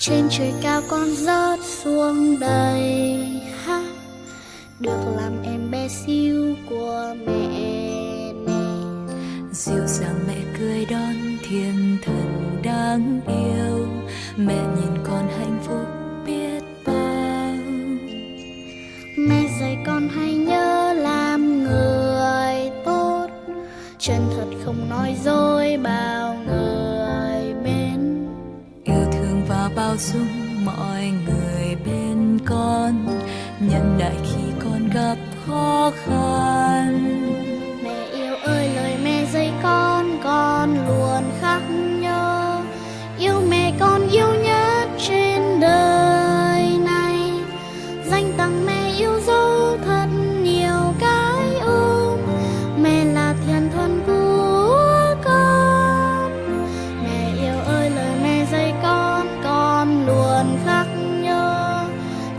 Trên trời cao con rớt xuống đây ha, được làm em bé xíu của mẹ nè. Dịu dàng mẹ cười đón thiên thần đáng yêu, mẹ nhìn con hạnh phúc biết bao. Mẹ dạy con hãy nhớ làm người tốt, chân thật không nói dối, bao người mến. Yêu thương và bao dung mọi người bên con, nhận đại khi con gặp khó khăn. Mẹ yêu ơi, lời mẹ dạy con luôn khắc nhớ. Yêu mẹ con yêu nhất trên đời này, dành tặng mẹ yêu dấu thật nhiều cái ôm. Mẹ là thiên thần của con. Mẹ yêu ơi, lời mẹ dạy con luôn khắc nhớ.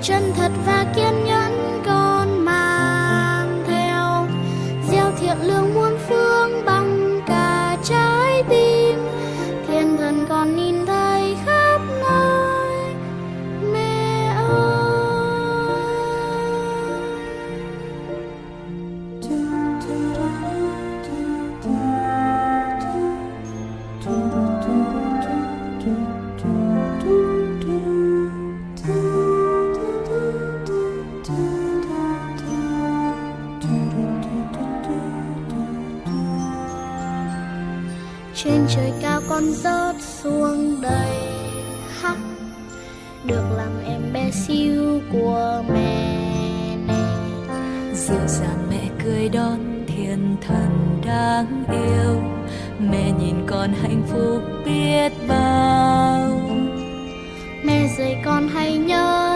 Chân thật và kiên nhẫn con mang theo, gieo thiện lương muôn phương bằng cả trái tim. Thiên thần con nhìn thấy khắp nơi, mẹ ơi. Trên trời cao con rớt xuống đây hắc, được làm em bé xíu của mẹ nè. Dịu dàng mẹ cười đón thiên thần đáng yêu, mẹ nhìn con hạnh phúc biết bao. Mẹ dạy con hãy nhớ